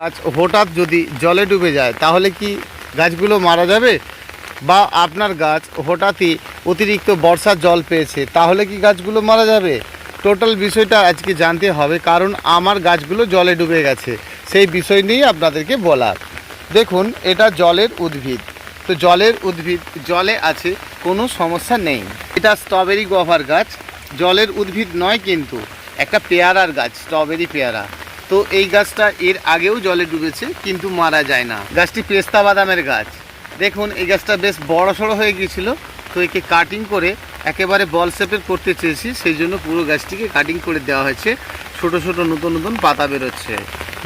গাছ হঠাৎ যদি জলে ডুবে যায় তাহলে কি গাছগুলো মারা যাবে? বা আপনার গাছ হঠাৎই অতিরিক্ত বর্ষার জল পেয়েছে তাহলে কি গাছগুলো মারা যাবে? টোটাল বিষয়টা আজকে জানতে হবে, কারণ আমার গাছগুলো জলে ডুবে গেছে। সেই বিষয় নিয়েই আপনাদেরকে বলার। দেখুন, এটা জলের উদ্ভিদ, তো জলের উদ্ভিদ জলে আছে, কোনো সমস্যা নেই। এটা স্ট্রবেরি গভার গাছ, জলের উদ্ভিদ নয়, কিন্তু একটা পেয়ারার গাছ, স্ট্রবেরি পেয়ারা। তো এই গাছটা এর আগেও জলে ডুবেছে কিন্তু মারা যায় না। গাছটি পেস্তা বাদামের গাছ। দেখুন, এই গাছটা বেশ বড় সড়ো হয়ে গিয়েছিল, তো একে কাটিং করে একেবারে বল শেপের করতে চেয়েছি, সেই জন্য পুরো গাছটিকে কাটিং করে দেওয়া হয়েছে। ছোট ছোট নতুন নতুন পাতা বেরোচ্ছে।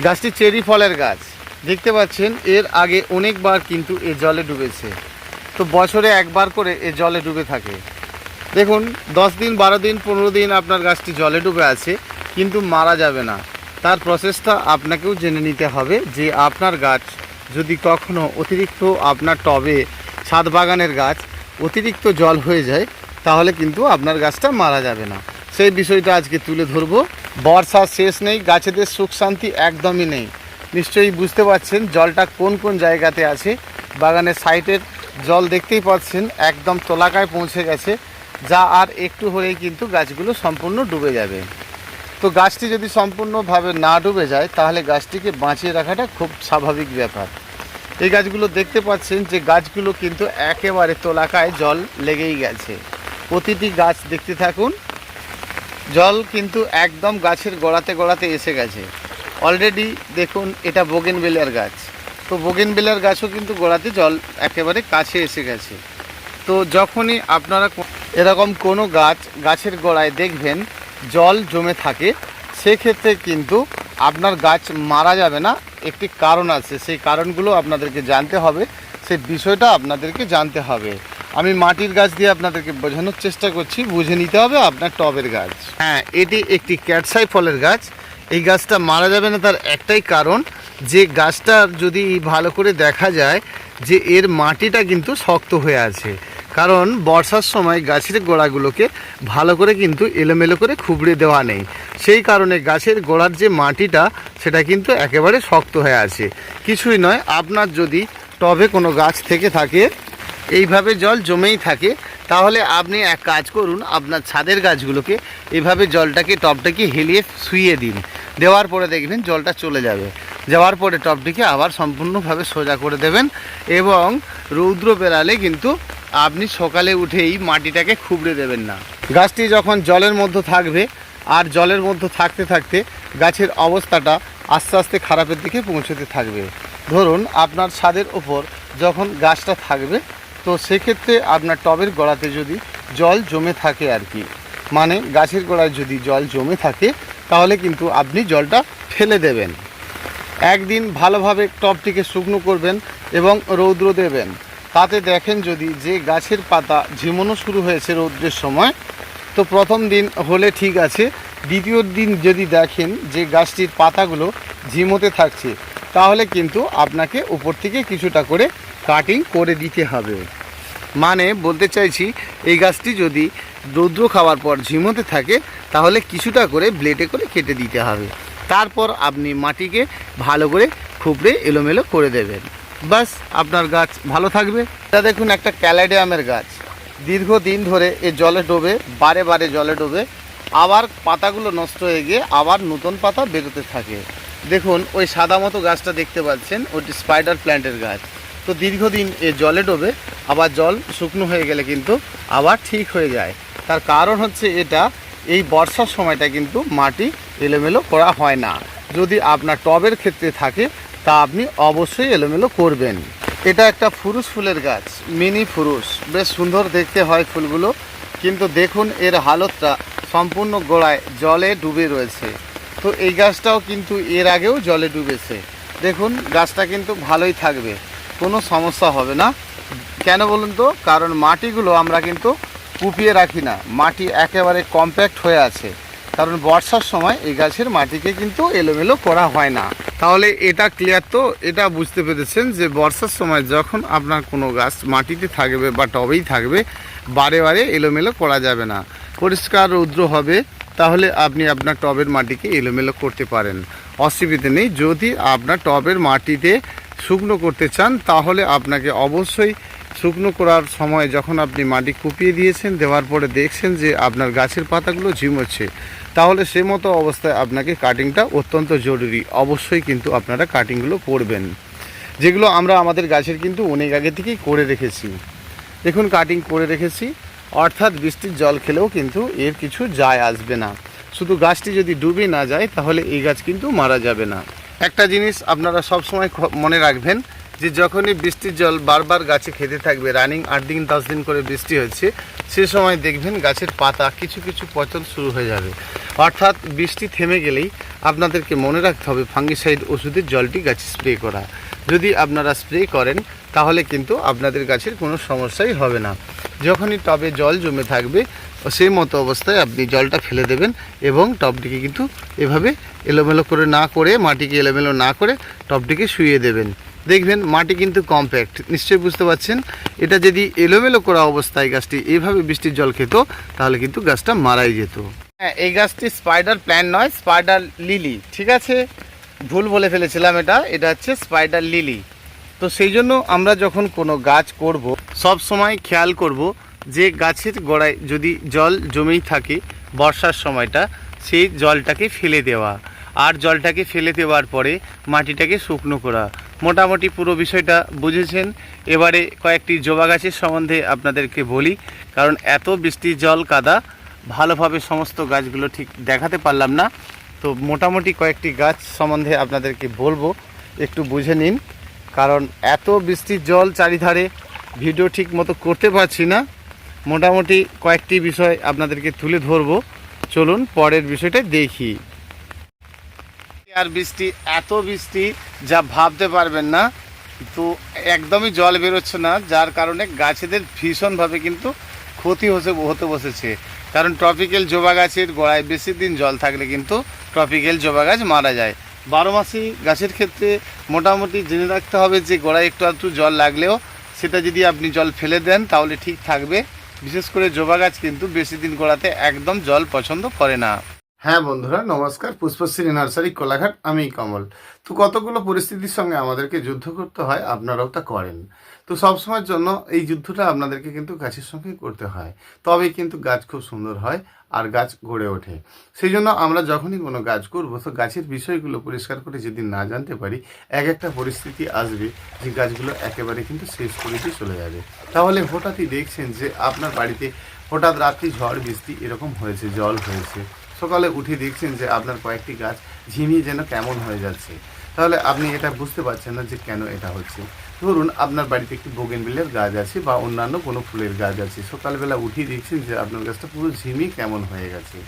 গাছটি চেরি ফলের গাছ, দেখতে পাচ্ছেন এর আগে অনেকবার কিন্তু এ জলে ডুবেছে। তো বছরে একবার করে এ জলে ডুবে থাকে। দেখুন, 10 দিন 12 দিন 15 দিন আপনার গাছটি জলে ডুবে আছে কিন্তু মারা যাবে না। তার প্রসেসটা আপনাকেও জেনে নিতে হবে যে আপনার গাছ যদি কখনো অতিরিক্ত, আপনার টবে ছাদ বাগানের গাছ অতিরিক্ত জল হয়ে যায় তাহলে কিন্তু আপনার গাছটা মারা যাবে না। সেই বিষয়টা আজকে তুলে ধরবো। বর্ষার শেষ নেই, গাছেদের সুখ শান্তি একদমই নেই। নিশ্চয়ই বুঝতে পারছেন জলটা কোন কোন জায়গাতে আছে। বাগানের সাইডের জল দেখতেই পাচ্ছেন একদম তলাকায় পৌঁছে গেছে, যা আর একটু হলেই কিন্তু গাছগুলো সম্পূর্ণ ডুবে যাবে। তো গাছটি যদি সম্পূর্ণভাবে না ডুবে যায় তাহলে গাছটিকে বাঁচিয়ে রাখাটা খুব স্বাভাবিক ব্যাপার। এই গাছগুলো দেখতে পাচ্ছেন যে গাছগুলো কিন্তু একেবারে তলাকায় জল লেগেই গেছে। প্রতিটি গাছ দেখতে থাকুন, জল কিন্তু একদম গাছের গোড়াতে গোড়াতে এসে গেছে অলরেডি। দেখুন, এটা বোগেনভেলিয়ার গাছ, তো বোগেনভেলিয়ার গাছও কিন্তু গোড়াতে জল একেবারে কাছে এসে গেছে। তো যখনই আপনারা এরকম কোনো গাছের গোড়ায় দেখবেন জল জমে থাকে, সেক্ষেত্রে কিন্তু আপনার গাছ মারা যাবে না। একটি কারণ আছে, সেই কারণগুলো আপনাদেরকে জানতে হবে, সেই বিষয়টা আপনাদেরকে জানতে হবে। আমি মাটির গাছ দিয়ে আপনাদেরকে বোঝানোর চেষ্টা করছি, বুঝে নিতে হবে আপনার টবের গাছ। হ্যাঁ, এটি একটি ক্যাটসাই ফলের গাছ। এই গাছটা মারা যাবে না তার একটাই কারণ, যে গাছটা যদি ভালো করে দেখা যায় যে এর মাটিটা কিন্তু শক্ত হয়ে আছে। কারণ বর্ষার সময় গাছের গোড়াগুলোকে ভালো করে কিন্তু এলোমেলো করে খুবড়ে দেওয়া নেই, সেই কারণে গাছের গোড়ার যে মাটিটা সেটা কিন্তু একেবারে শক্ত হয়ে আছে। কিছুই নয়, আপনার যদি টবে কোনো গাছ থেকে থাকে এইভাবে জল জমেই থাকে, তাহলে আপনি এক কাজ করুন, আপনার ছাদের গাছগুলোকে এভাবে জলটাকে টবটাকে হেলিয়ে শুইয়ে দিন। দেওয়ার পরে দেখবেন জলটা চলে যাবে। যাওয়ার পরে টবটিকে আবার সম্পূর্ণভাবে সোজা করে দেবেন, এবং রৌদ্র বেড়ালে কিন্তু আপনি সকালে উঠেই মাটিটাকে খুবড়ে দেবেন না। গাছটি যখন জলের মধ্যে থাকবে, আর জলের মধ্যে থাকতে থাকতে গাছের অবস্থাটা আস্তে আস্তে খারাপের দিকে পৌঁছতে থাকবে। ধরুন, আপনার ছাদের ওপর যখন গাছটা থাকবে, তো সেক্ষেত্রে আপনার টবের গোড়াতে যদি জল জমে থাকে আর কি, মানে গাছের গোড়ায় যদি জল জমে থাকে, তাহলে কিন্তু আপনি জলটা ফেলে দেবেন। একদিন ভালোভাবে টবটিকে শুকনো করবেন এবং রৌদ্র দেবেন। তাতে দেখেন যদি যে গাছের পাতা ঝিমোনো শুরু হয়েছে রৌদ্রের সময়, তো প্রথম দিন হলে ঠিক আছে। দ্বিতীয় দিন যদি দেখেন যে গাছটির পাতাগুলো ঝিমোতে থাকছে, তাহলে কিন্তু আপনাকে উপর থেকে কিছুটা করে কাটিং করে দিতে হবে। মানে বলতে চাইছি, এই গাছটি যদি রৌদ্র খাওয়ার পর ঝিমোতে থাকে, তাহলে কিছুটা করে ব্লেডে করে কেটে দিতে হবে। তারপর আপনি মাটিকে ভালো করে খুবড়ে এলোমেলো করে দেবেন, বাস আপনার গাছ ভালো থাকবে। এটা দেখুন, একটা ক্যালেডিয়ামের গাছ, দীর্ঘদিন ধরে এ জলে ডোবে, বারে বারে জলে ডোবে, আবার পাতাগুলো নষ্ট হয়ে গিয়ে আবার নতুন পাতা বেরোতে থাকে। দেখুন, ওই সাদা মতো গাছটা দেখতে পাচ্ছেন, ওটি স্পাইডার প্ল্যান্টের গাছ। তো দীর্ঘদিন এ জলে ডোবে, আবার জল শুকনো হয়ে গেলে কিন্তু আবার ঠিক হয়ে যায়। তার কারণ হচ্ছে এটা, এই বর্ষার সময়টা কিন্তু মাটি এলোমেলো করা হয় না। যদি আপনার টবের ক্ষেত্রে থাকে তা আপনি অবশ্যই এলোমেলো করবেন। এটা একটা ফুরুস ফুলের গাছ, মিনি ফুরুস, বেশ সুন্দর দেখতে হয় ফুলগুলো, কিন্তু দেখুন এর হালতটা সম্পূর্ণ গোড়ায় জলে ডুবে রয়েছে। তো এই গাছটাও কিন্তু এর আগেও জলে ডুবেছে। দেখুন, গাছটা কিন্তু ভালোই থাকবে, কোনো সমস্যা হবে না। কেন বলুন তো? কারণ মাটিগুলো আমরা কিন্তু কুপিয়ে রাখি না, মাটি একেবারে কম্প্যাক্ট হয়ে আছে। কারণ বর্ষার সময় এই গাছের মাটিকে কিন্তু এলোমেলো করা হয় না। তাহলে এটা ক্লিয়ার তো? এটা বুঝতে পেরেছেন যে বর্ষার সময় যখন আপনার কোনো গাছ মাটিতে থাকবে বা টবেই থাকবে, বারে বারে এলোমেলো করা যাবে না। পরিষ্কার রৌদ্র হবে, তাহলে আপনি আপনার টবের মাটিকে এলোমেলো করতে পারেন। অসুবিধে নেই। যদি আপনার টবের মাটিতে শুকনো করতে চান তাহলে আপনাকে অবশ্যই শুকনো করার সময় যখন আপনি মাটি কুপিয়ে দিয়েছেন, দেওয়ার পরে দেখছেন যে আপনার গাছের পাতাগুলো ঝিমোচ্ছে, তাহলে সে মতো অবস্থায় আপনাকে কাটিংটা অত্যন্ত জরুরি। অবশ্যই কিন্তু আপনারা কাটিংগুলো করবেন, যেগুলো আমরা আমাদের গাছের কিন্তু অনেক আগে থেকেই করে রেখেছি। দেখুন কাটিং করে রেখেছি, অর্থাৎ বৃষ্টির জল খেলেও কিন্তু এর কিছু যায় আসবে না। শুধু গাছটি যদি ডুবে না যায় তাহলে এই গাছ কিন্তু মারা যাবে না। একটা জিনিস আপনারা সবসময় মনে রাখবেন যে যখনই বৃষ্টির জল বারবার গাছে খেতে থাকবে, রানিং 8 দিন 10 দিন করে বৃষ্টি হচ্ছে, সে সময় দেখবেন গাছের পাতা কিছু কিছু পচন শুরু হয়ে যাবে। অর্থাৎ বৃষ্টি থেমে গেলেই আপনাদেরকে মনে রাখতে হবে ফাঙ্গিসাইড ওষুধের জলটি গাছে স্প্রে করা। যদি আপনারা স্প্রে করেন তাহলে কিন্তু আপনাদের গাছের কোনো সমস্যাই হবে না। যখনই টবে জল জমে থাকবে সেই মতো অবস্থায় আপনি জলটা ফেলে দেবেন এবং টবটিকে কিন্তু এভাবে এলোমেলো করে না করে, মাটিকে এলোমেলো না করে টবটিকে শুইয়ে দেবেন। দেখবেন মাটি কিন্তু কম্প্যাক্ট, নিশ্চয়ই বুঝতে পারছেন। এটা যদি এলোমেলো করা অবস্থায় গাছটি এইভাবে বৃষ্টির জল খেত তাহলে কিন্তু গাছটা মারাই যেত। হ্যাঁ, এই গাছটি স্পাইডার প্ল্যান্ট নয়, স্পাইডার লিলি। ঠিক আছে, ভুল বলে ফেলেছিলাম, এটা হচ্ছে স্পাইডার লিলি। তো সেই জন্য আমরা যখন কোনো গাছ করব সব সময় খেয়াল করব যে গাছের গোড়ায় যদি জল জমেই থাকে বর্ষার সময়টা, সেই জলটাকে ফেলে দেওয়া, আর জলটাকে ফেলে দেওয়ার পরে মাটিটাকে শুকনো করা। মোটামুটি পুরো বিষয়টা বুঝেছেন। এবারে কয়েকটি জবা গাছের সম্বন্ধে আপনাদেরকে বলি, কারণ এত বৃষ্টির জল কাদা ভালোভাবে সমস্ত গাছগুলো ঠিক দেখাতে পারলাম না। তো মোটামুটি কয়েকটি গাছ সম্বন্ধে আপনাদেরকে বলবো, একটু বুঝে নিন। কারণ এত বৃষ্টির জল চারিধারে, ভিডিও ঠিক মতো করতে পারছি না। মোটামুটি কয়েকটি বিষয় আপনাদেরকে তুলে ধরবো, চলুন পরের বিষয়টা দেখি। আর বৃষ্টি, এত বৃষ্টি যা ভাবতে পারবেন না। তো একদমই জল বেরোচ্ছে না, যার কারণে গাছেদের ভীষণভাবে কিন্তু ক্ষতি হতে বসেছে। কারণ ট্রপিক্যাল জবা গাছের গোড়ায় বেশি দিন জল থাকলে কিন্তু ট্রপিক্যাল জবা গাছ মারা যায়। 12 মাসি গাছের ক্ষেত্রে মোটামুটি জেনে রাখতে হবে যে গোড়ায় একটু আধটু জল লাগলেও সেটা যদি আপনি জল ফেলে দেন তাহলে ঠিক থাকবে। বিশেষ করে জবা গাছ কিন্তু বেশি দিন গোড়াতে একদম জল পছন্দ করে না। হ্যাঁ বন্ধুরা, নমস্কার। পুষ্পশ্রী নার্সারি কোলাঘাট, আমি কমল। তো কতগুলো পরিস্থিতির সঙ্গে আমাদেরকে যুদ্ধ করতে হয়, আপনারাও তা করেন। তো সবসময়ের জন্য এই যুদ্ধটা আপনাদেরকে কিন্তু গাছের সঙ্গে করতে হয়, তবেই কিন্তু গাছ খুব সুন্দর হয় আর গাছ গড়ে ওঠে। সেই জন্য আমরা যখনই কোনো গাছ করব তো গাছের বিষয়গুলো পরিষ্কার করে যদি না জানতে পারি, একটা পরিস্থিতি আসবে যে গাছগুলো একেবারে কিন্তু শেষ করে দিয়ে চলে যাবে। তাহলে হঠাৎই দেখছেন যে আপনার বাড়িতে হঠাৎ রাত্রি ঝড় বৃষ্টি এরকম হয়েছে, জল হয়েছে, সকালে উঠে দেখছেন যে আপনার কয়েকটি গাছ ঝিমিয়ে যেন কেমন হয়ে যাচ্ছে, তাহলে আপনি এটা বুঝতে পারছেন না যে কেন এটা হচ্ছে। ধরুন আপনার বাড়িতে একটি বোগেনভিলিয়ার গাছ আছে বা অন্যান্য কোনো ফুলের গাছ আছে, সকালবেলা উঠে দেখছেন যে আপনার গাছটা পুরো ঝিমিয়ে কেমন হয়ে গেছে।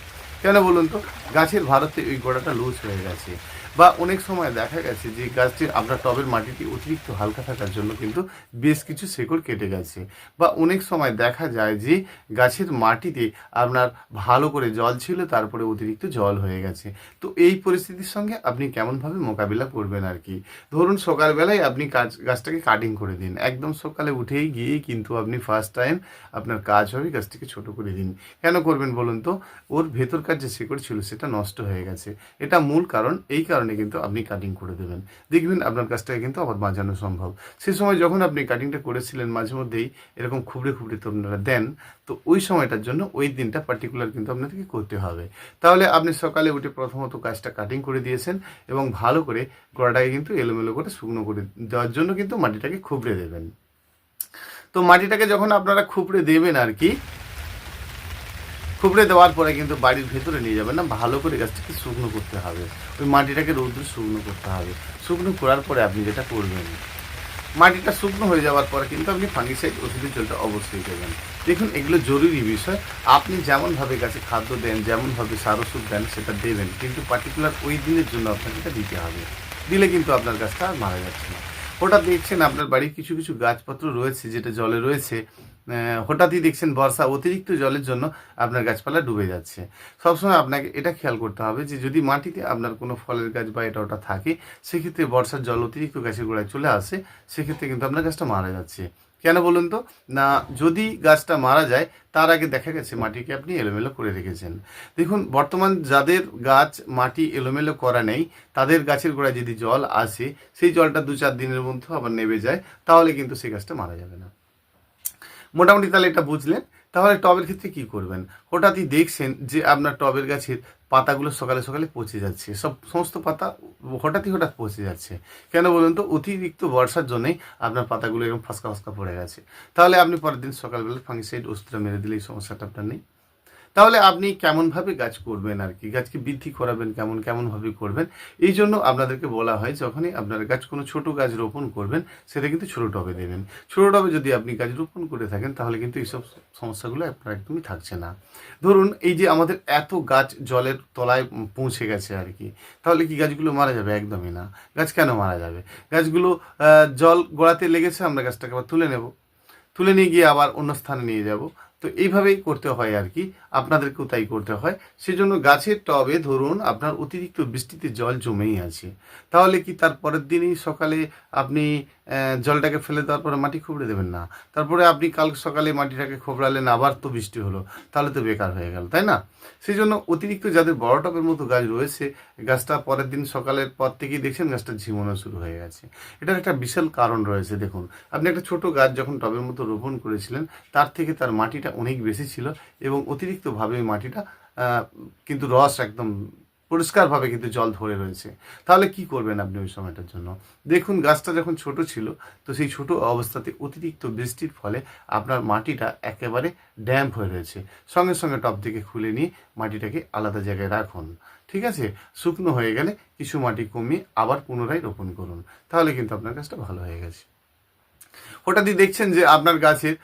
কেন বলুন তো? গাছের ভারতে ওই গোড়াটা লুজ হয়ে গেছে। বা অনেক সময় দেখা গেছে যে গাছটি আপনার টবের মাটিটি অতিরিক্ত হালকা থাকার জন্য কিন্তু বেশ কিছু শেকড় কেটে গেছে। বা অনেক সময় দেখা যায় যে গাছের মাটিতে আপনার ভালো করে জল ছিল, তারপরে অতিরিক্ত জল হয়ে গেছে। তো এই পরিস্থিতির সঙ্গে আপনি কেমনভাবে মোকাবিলা করবেন আর কি। ধরুন সকালবেলায় আপনি গাছটাকে কাটিং করে দিন, একদম সকালে উঠেই গিয়েই কিন্তু আপনি ফার্স্ট টাইম আপনার কাজ হবে গাছটিকে ছোট করে দিন। কেন করবেন বলুন তো? ওর ভেতরকার যে শেকড় ছিল সেটা নষ্ট হয়ে গেছে, এটা মূল কারণ। এই কারণে কিন্তু আপনি কাটিং করে দেবেন, দেখবেন আপনার কাজটাকে কিন্তু আবার বাঁচানো সম্ভব। সে সময় যখন আপনি কাটিংটা করেছিলেন মাঝে মধ্যেই এরকম খুবড়ে খুবড়ে তরুণরা দেন, তো ওই সময়টার জন্য ওই দিনটা পার্টিকুলার কিন্তু আপনাদেরকে করতে হবে। তাহলে আপনি সকালে উঠে প্রথমত কাজটা কাটিং করে দিয়েছেন এবং ভালো করে গোড়াটাকে কিন্তু এলোমেলো করে শুকনো করে দেওয়ার জন্য কিন্তু মাটিটাকে খুবড়ে দেবেন। তো মাটিটাকে যখন আপনারা খুবড়ে দেবেন আর কি, খুবড়ে দেওয়ার পরে কিন্তু বাড়ির ভেতরে নিয়ে যাবেন না, ভালো করে গাছটাকে শুকনো করতে হবে। ওই মাটিটাকে রৌদ্রে শুকনো করতে হবে। শুকনো করার পরে আপনি যেটা করবেন, মাটিটা শুকনো হয়ে যাওয়ার পরে কিন্তু আপনি ফাঙ্গিসাইড ওষুধের জলটা অবশ্যই দেবেন। দেখুন এগুলো জরুরি বিষয়। আপনি যেমনভাবে গাছে খাদ্য দেন, যেমনভাবে সার ওষুধ দেন সেটা দেবেন, কিন্তু পার্টিকুলার ওই দিনের জন্য আপনাকে এটা দিতে হবে। দিলে কিন্তু আপনার গাছটা আর মারা যাচ্ছে না। ওটা দেখছেন আপনার বাড়ির কিছু কিছু গাছপত্র রয়েছে যেটা জলে রয়েছে, হঠাৎই দেখছেন বর্ষা অতিরিক্ত জলের জন্য আপনার গাছপালা ডুবে যাচ্ছে। সবসময় আপনাকে এটা খেয়াল করতে হবে যে যদি মাটিতে আপনার কোনো ফলের গাছ বা এটা ওটা থাকে, সেক্ষেত্রে বর্ষার জল অতিরিক্ত গাছের গোড়ায় চলে আসে, সেক্ষেত্রে কিন্তু আপনার গাছটা মারা যাচ্ছে। কেন বলুন তো? না, যদি গাছটা মারা যায় তার আগে দেখা গেছে মাটিকে আপনি এলোমেলো করে রেখেছেন। দেখুন, বর্তমান যাদের গাছ মাটি এলোমেলো করা নেই, তাদের গাছের গোড়ায় যদি জল আসে, সেই জলটা 2-4 দিনের মধ্যে আবার নেমে যায়, তাহলে কিন্তু সেই গাছটা মারা যাবে না। মোটামুটি তাহলে এটা বুঝলেন। তাহলে টবের ক্ষেত্রে কি করবেন? হঠাৎই দেখছেন যে আপনার টবের গাছের পাতাগুলো সকালে সকালে পচে যাচ্ছে, সমস্ত পাতা হঠাৎ পচে যাচ্ছে। কেন বলুন তো? অতিরিক্ত বর্ষার জন্যই আপনার পাতাগুলো এরকম ফাঁসকা ফাঁসকা পড়ে গেছে। তাহলে আপনি পরের দিন সকালবেলা ফাঙ্গিসাইড ওষুধটা মেরে দিলে এই সমস্যাটা আপনার নেই। তাহলে আপনি কেমনভাবে গাছ করবেন আর কি, গাছকে বৃদ্ধি করাবেন কেমনভাবে করবেন, এই জন্য আপনাদেরকে বলা হয় যখনই আপনার গাছ কোনো ছোট গাছ রোপণ করবেন, সেটা কিন্তু ছোট টবে দেবেন। ছোট টবে যদি আপনি গাছ রোপণ করে থাকেন, তাহলে কিন্তু এইসব সমস্যাগুলো আপনার একদমই থাকছে না। ধরুন, এই যে আমাদের এত গাছ জলের তলায় পৌঁছে গেছে আর কি, তাহলে কি গাছগুলো মারা যাবে? একদমই না। গাছ কেন মারা যাবে? গাছগুলো জল গোড়াতে লেগেছে, আমরা গাছটাকে আবার তুলে নেব, তুলে নিয়ে গিয়ে আবার অন্য স্থানে নিয়ে যাব। তো এইভাবেই করতে হয় আর কি, আপনাদেরকেও তাই করতে হয়। সেজন্য গাছের টবে ধরুন আপনার অতিরিক্ত বৃষ্টিতে জল জমেই আছে, তাহলে কি তার পরের দিনই সকালে আপনি জলটাকে ফেলে দেওয়ার পরে মাটি খুবড়ে দেবেন না? তারপরে আপনি কাল সকালে মাটিটাকে খোবড়ালেন, আবার তো বৃষ্টি হলো, তাহলে তো বেকার হয়ে গেল, তাই না? সেই জন্য অতিরিক্ত যাদের বড় টবের মতো গাছ রয়েছে, গাছটা পরের দিন সকালের পর থেকেই দেখছেন গাছটা ঝিমোনো শুরু হয়ে গেছে। এটার একটা বিশাল কারণ রয়েছে। দেখুন, আপনি একটা ছোট গাছ যখন টবের মতো রোপণ করেছিলেন, তার থেকে তার মাটিটা অনেক বেশি ছিল এবং অতিরিক্তভাবে ওই মাটিটা কিন্তু রস একদম পরিষ্কারভাবে কিন্তু জল ধরে রয়েছে। তাহলে কি করবেন আপনি ওই সময়টার জন্য? দেখুন, গাছটা যখন ছোট ছিল, তো সেই ছোট অবস্থাতে অতিরিক্ত বৃষ্টির ফলে আপনার মাটিটা একেবারে ড্যাম্প হয়ে রয়েছে। সঙ্গে সঙ্গে টব থেকে খুলে নিয়ে মাটিটাকে আলাদা জায়গায় রাখুন, ঠিক আছে? শুকনো হয়ে গেলে কিছু মাটি কমিয়ে আবার পুনরায় রোপণ করুন, তাহলে কিন্তু আপনার গাছটা ভালো হয়ে গেছে। হঠাৎই দেখছেন যে আপনার গাছের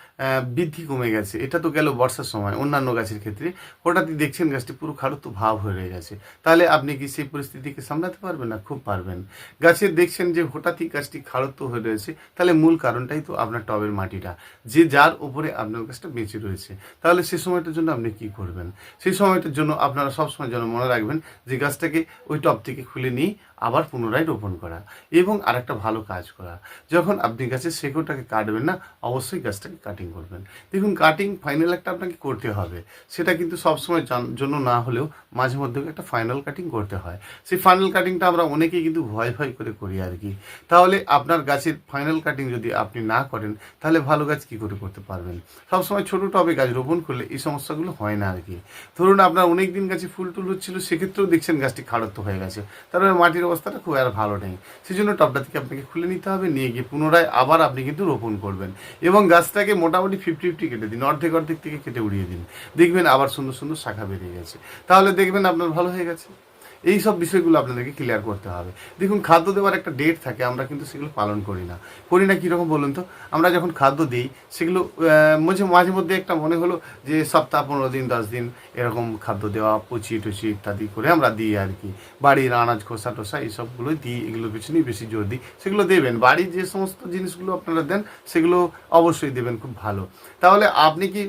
বৃদ্ধি কমে গেছে, এটা তো গেল বর্ষার সময়। অন্যান্য গাছের ক্ষেত্রে হঠাৎই দেখছেন গাছটি পুরো খাড়ুতো ভাব হয়ে রয়ে গেছে, তাহলে আপনি কি সেই পরিস্থিতিকে সামলাতে পারবেন না? খুব পারবেন। গাছের দেখছেন যে হঠাৎই গাছটি খাড়ুতো হয়ে রয়েছে, তাহলে মূল কারণটাই তো আপনার টবের মাটিটা, যে যার উপরে আপনার গাছটা বেঁচে রয়েছে। তাহলে সেই সময়টার জন্য আপনি কি করবেন? সেই সময়টার জন্য আপনারা সবসময় যেন মনে রাখবেন যে গাছটাকে ওই টব থেকে খুলে নিয়ে আবার পুনরায় রোপণ করা এবং আরেকটা ভালো কাজ করা, যখন আপনি গাছের শেকড়টাকে কাটবেন না, অবশ্যই গাছটাকে কাটিং করবেন। দেখুন, কাটিং ফাইনাল একটা আপনাকে করতে হবে, সেটা কিন্তু সবসময় জন্য না হলেও মাঝে মধ্যে একটা ফাইনাল কাটিং করতে হয়। সেই ফাইনাল কাটিংটা আমরা অনেকেই কিন্তু ভয় ভয় করে করি আর কি। তাহলে আপনার গাছের ফাইনাল কাটিং যদি আপনি না করেন, তাহলে ভালো গাছ কী করে করতে পারবেন? সবসময় ছোটো টবে গাছ রোপণ করলে এই সমস্যাগুলো হয় না আর কি। ধরুন, আপনার অনেক দিন গাছে ফুল টুল হচ্ছিল, সেক্ষেত্রেও দেখছেন গাছটি খাড়ত্ব হয়ে গেছে, তারপরে মাটির অবস্থাটা খুব আর ভালো নেই। সেই জন্য টবটা থেকে আপনাকে খুলে নিতে হবে, নিয়ে গিয়ে পুনরায় আবার আপনি কিন্তু রোপণ করবেন এবং গাছটাকে মোটামুটি 50-50 কেটে দিন, অর্ধেক অর্ধেক থেকে কেটে উড়িয়ে দিন। দেখবেন আবার সুন্দর সুন্দর শাখা বেরিয়ে গেছে, তাহলে দেখবেন আপনার ভালো হয়ে গেছে। এই সব বিষয়গুলো আপনাদেরকে ক্লিয়ার করতে হবে। দেখুন, খাদ্য দেওয়ার একটা ডেট থাকে, আমরা কিন্তু সেগুলো পালন করি না কীরকম বলুন তো? আমরা যখন খাদ্য দিই, সেগুলো মাঝে মধ্যে একটা মনে হলো যে সপ্তাহ 15 দিন 10 দিন এরকম খাদ্য দেওয়া, পচি টচি ইত্যাদি করে আমরা দিই আর কি। বাড়ির আনাজ খোসা টোসা এইসবগুলো দিই, এগুলোর পিছনেই বেশি জোর দিই। সেগুলো দেবেন, বাড়ির যে সমস্ত জিনিসগুলো আপনারা দেন সেগুলো অবশ্যই দেবেন, খুব ভালো। তাহলে আপনি কি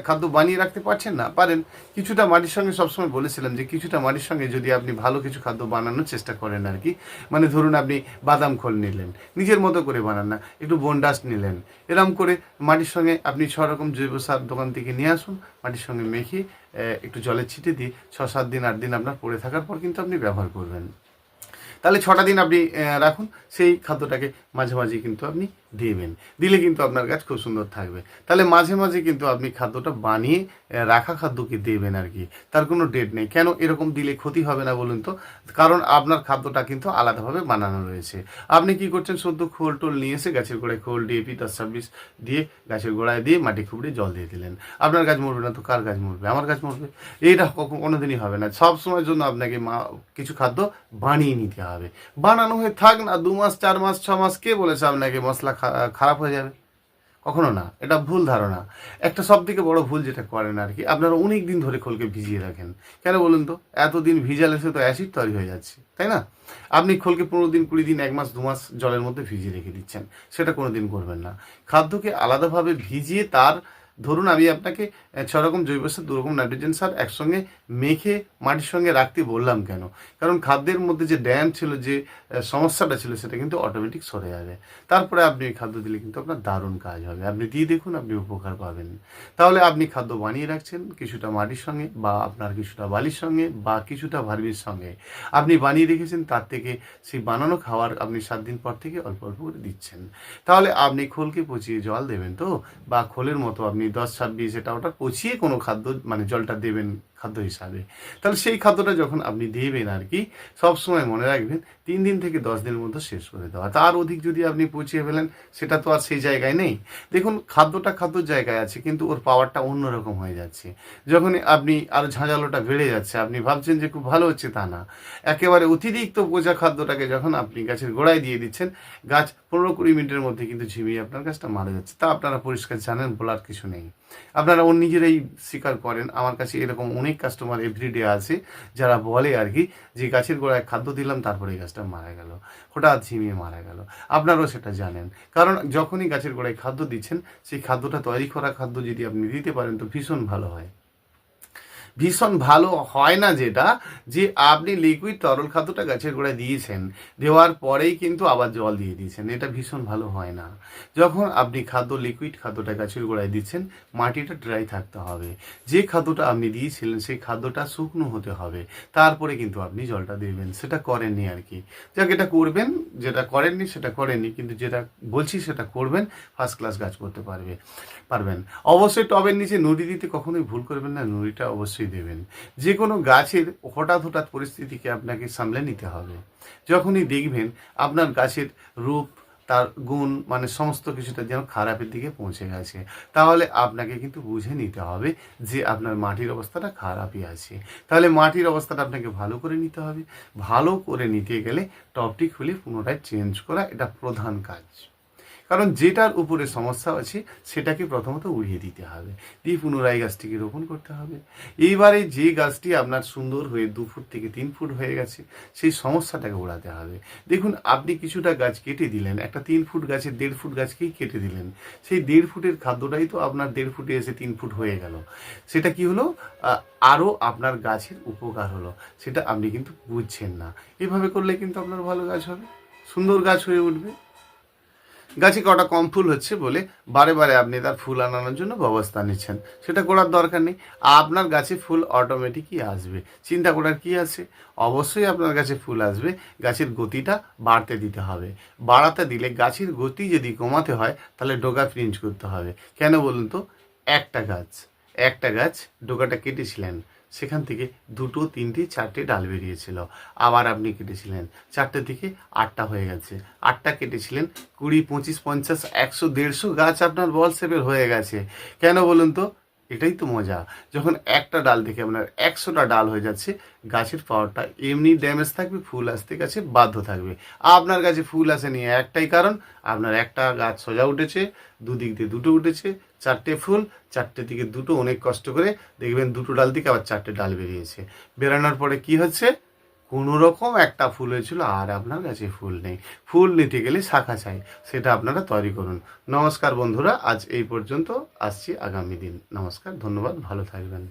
খাদ্য বানিয়ে রাখতে পারছেন না? পারেন। কিছুটা মাটির সঙ্গে, সবসময় বলেছিলাম যে কিছুটা মাটির সঙ্গে যদি আপনি ভালো কিছু খাদ্য বানানোর চেষ্টা করেন আর কি, মানে ধরুন আপনি বাদাম খোল নিলেন, নিজের মতো করে বানান না, একটু বনডাস্ট নিলেন, এরম করে মাটির সঙ্গে আপনি 6 রকম জৈব সার দোকান থেকে নিয়ে আসুন, মাটির সঙ্গে মেখে একটু জলে ছিটে দিয়ে 6-7 দিন 8 দিন আপনার পড়ে থাকার পর কিন্তু আপনি ব্যবহার করবেন। তাহলে 6টা দিন আপনি রাখুন, সেই খাদ্যটাকে মাঝে মাঝে কিন্তু আপনি দেবেন, দিলে কিন্তু আপনার গাছ খুব সুন্দর থাকবে। তাহলে মাঝে মাঝে কিন্তু আপনি খাদ্যটা বানিয়ে রাখা খাদ্যকে দেবেন আর কি, তার কোনো ডেট নেই। কেন এরকম দিলে ক্ষতি হবে না বলুন তো? কারণ আপনার খাদ্যটা কিন্তু আলাদাভাবে বানানো রয়েছে। আপনি কি করছেন, সদ্য খোল টোল নিয়ে এসে গাছের গোড়ায় খোল, ডিএপি 10-26 দিয়ে গাছের গোড়ায় দিয়ে মাটি খুবড়ে জল দিয়ে দিলেন। আপনার গাছ মরবে না তো কার গাছ মরবে? আমার গাছ মরবে। এইটা কোনোদিনই হবে না। সব সময়ের জন্য আপনাকে কিছু খাদ্য বানিয়ে নিতে হবে। বানানো হয়ে থাক না 2 মাস 4 মাস 6 মাস, কে বলেছে আপনাকে মশলা খারাপ হয়ে যাবে? কখনো না, এটা ভুল ধারণা। একটা সবথেকে বড় ভুল যেটা করেন আর কি, আপনারা অনেক দিন ধরে খোলকে ভিজিয়ে রাখেন। কেন বলুন তো? এতদিন ভিজালে সে তো অ্যাসিড তৈরি হয়ে যাচ্ছে, তাই না? আপনি খোলকে 15 দিন, 20 দিন, 1 মাস, 2 মাস জলের মধ্যে ভিজিয়ে রেখে দিচ্ছেন, সেটা কোনো দিন করবেন না। খাদ্যকে আলাদাভাবে ভিজিয়ে তার, ধরুন আমি আপনাকে 6 রকম জৈব সার, 2 রকম নাইট্রোজেন সার একসঙ্গে মেখে মাটির সঙ্গে রাখতে বললাম কেন? কারণ খাদ্যের মধ্যে যে ড্যাম ছিল, যে সমস্যাটা ছিল, সেটা কিন্তু অটোমেটিক সরে যাবে। তারপরে আপনি এই খাদ্য দিলে কিন্তু আপনার দারুণ কাজ হবে। আপনি দিয়ে দেখুন, আপনি উপকার পাবেন। তাহলে আপনি খাদ্য বানিয়ে রাখছেন কিছুটা মাটির সঙ্গে, বা আপনার কিছুটা বালির সঙ্গে, বা কিছুটা ভার্মির সঙ্গে আপনি বানিয়ে রেখেছেন। তার থেকে সেই বানানো খাবার আপনি 7 দিন পর থেকে অল্প অল্প করে দিচ্ছেন। তাহলে আপনি খোলকে পচিয়ে জল দেবেন তো, বা খোলের মতো আপনি 10-26 এটা ওটা পচিয়ে কোনো খাদ্য মানে জলটা দেবেন খাদ্য হিসাবে। তাহলে সেই খাদ্যটা যখন আপনি দেবেন আর কি, সবসময় মনে রাখবেন 3 দিন থেকে 10 দিনের মধ্যে শেষ করে দেওয়া। তার অধিক যদি আপনি পচিয়ে ফেলেন, সেটা তো আর সেই জায়গায় নেই। দেখুন, খাদ্যটা খাদ্যর জায়গায় আছে, কিন্তু ওর পাওয়ারটা অন্যরকম হয়ে যাচ্ছে। যখনই আপনি আর ঝাঁঝালোটা বেড়ে যাচ্ছে, আপনি ভাবছেন যে খুব ভালো হচ্ছে, তা না। একেবারে অতিরিক্ত পচা খাদ্যটাকে যখন আপনি গাছের গোড়ায় দিয়ে দিচ্ছেন, গাছ 15-20 মিনিটের মধ্যে কিন্তু ঝিমিয়ে আপনার গাছটা মারা যাচ্ছে। তা আপনারা পরিষ্কার জানেন, বলার কিছু নেই। আপনারা ওর নিজেরাই স্বীকার করেন। আমার কাছে এরকম অনেক কাস্টমার এভরিডে আছে, যারা বলে আর কি, যে গাছের গোড়ায় খাদ্য দিলাম, তারপরে এই গাছটা মারা গেল, হঠাৎ ঝিমিয়ে মারা গেল। আপনারাও সেটা জানেন, কারণ যখনই গাছের গোড়ায় খাদ্য দিচ্ছেন, সেই খাদ্যটা তৈরি করা খাদ্য যদি আপনি দিতে পারেন, তো ভীষণ ভালো হয়। ভীষণ ভালো হয় না যেটা, যে আপনি লিকুইড তরল খাদ্যটা গাছের গোড়ায় দিয়েছেন, দেওয়ার পরেই কিন্তু আবার জল দিয়ে দিয়েছেন, এটা ভীষণ ভালো হয় না। যখন আপনি লিকুইড খাদ্যটা গাছের গোড়ায় দিচ্ছেন, মাটিটা ড্রাই থাকতে হবে। যে খাদ্যটা আপনি দিয়েছিলেন, সেই খাদ্যটা শুকনো হতে হবে, তারপরে কিন্তু আপনি জলটা দেবেন। সেটা করেননি আর কি। যাক, এটা করবেন। যেটা করেননি সেটা করেননি, কিন্তু যেটা বলছি সেটা করবেন, ফার্স্ট ক্লাস গাছ করতে পারবেন। অবশ্যই টবের নিচে নুড়ি দিতে কখনোই ভুল করবেন না, নুড়িটা অবশ্যই দেবেন। যে কোনো গাছের হঠাৎ পরিস্থিতিকে আপনাকে সামলে নিতে হবে। যখনই দেখবেন আপনার গাছের রূপ, তার গুণ, মানে সমস্ত কিছুটা যেন খারাপের দিকে পৌঁছে গেছে, তাহলে আপনাকে কিন্তু বুঝে নিতে হবে যে আপনার মাটির অবস্থাটা খারাপই আছে। তাহলে মাটির অবস্থাটা আপনাকে ভালো করে নিতে হবে। ভালো করে নিতে গেলে টবটি খুলে পুনরায় চেঞ্জ করা, এটা প্রধান কাজ। কারণ যেটার উপরে সমস্যা আছে, সেটাকে প্রথমত উড়িয়ে দিতে হবে, দিয়ে পুনরায় গাছটিকে রোপণ করতে হবে। এইবারে যে গাছটি আপনার সুন্দর হয়ে 2 ফুট থেকে 3 ফুট হয়ে গেছে, সেই সমস্যাটাকে ওড়াতে হবে। দেখুন, আপনি কিছুটা গাছ কেটে দিলেন, একটা 3 ফুট গাছের 1.5 ফুট গাছকেই কেটে দিলেন, সেই 1.5 ফুটের খাদ্যটাই তো আপনার 1.5 ফুটে এসে 3 ফুট হয়ে গেল। সেটা কি হলো? আরও আপনার গাছের উপকার হলো, সেটা আপনি কিন্তু বুঝছেন না। এভাবে করলে কিন্তু আপনার ভালো গাছ হবে, সুন্দর গাছ হয়ে উঠবে। গাছে কটা কম ফুল হচ্ছে বলে বারে বারে আপনি তার ফুল আনানোর জন্য ব্যবস্থা নিচ্ছেন, সেটা করার দরকার নেই। আপনার গাছে ফুল অটোমেটিকই আসবে, চিন্তা করার কি আছে? অবশ্যই আপনার গাছে ফুল আসবে। গাছের গতিটা বাড়তে দিতে হবে। বাড়াতে দিলে, গাছের গতি যদি কমাতে হয়, তাহলে ডোগা চেঞ্জ করতে হবে। কেন বলুন তো? একটা গাছ ডোগাটা কেটেছিলেন, সেখান থেকে 2, 3, 4টে ডাল বেরিয়েছিল। আবার আপনি কেটেছিলেন, 4টে থেকে 8টা হয়ে গেছে। 8টা কেটেছিলেন, 20, 25, 50, 100, 150 গাছ আপনার বল শেপের হয়ে গেছে। কেন বলুন তো? এটাই তো মজা। যখন একটা ডাল থেকে আপনার 100টা ডাল হয়ে যাচ্ছে, গাছের পাওয়ারটা এমনি ড্যামেজ থাকবে, ফুল আসতে গাছে বাধ্য থাকবে। আপনার গাছে ফুল আসেনি, একটাই কারণ, আপনার একটা গাছ সোজা উঠেছে, দুদিক দিয়ে 2টো উঠেছে, 4টে ফুল, 4টে থেকে 2টো, অনেক কষ্ট করে দেখবেন 2টো ডাল থেকে আবার 4টে ডাল বেরিয়েছে। বেরানোর পরে কি হচ্ছে? কোনো রকম একটা ফুল হয়েছিল, আর আপনার গাছে ফুল নেই। ফুল নিতে গেলে শাখা চাই, সেটা আপনারা তৈরি করুন। নমস্কার বন্ধুরা, আজ এই পর্যন্ত, আসছি আগামী দিন। নমস্কার, ধন্যবাদ, ভালো থাকবেন।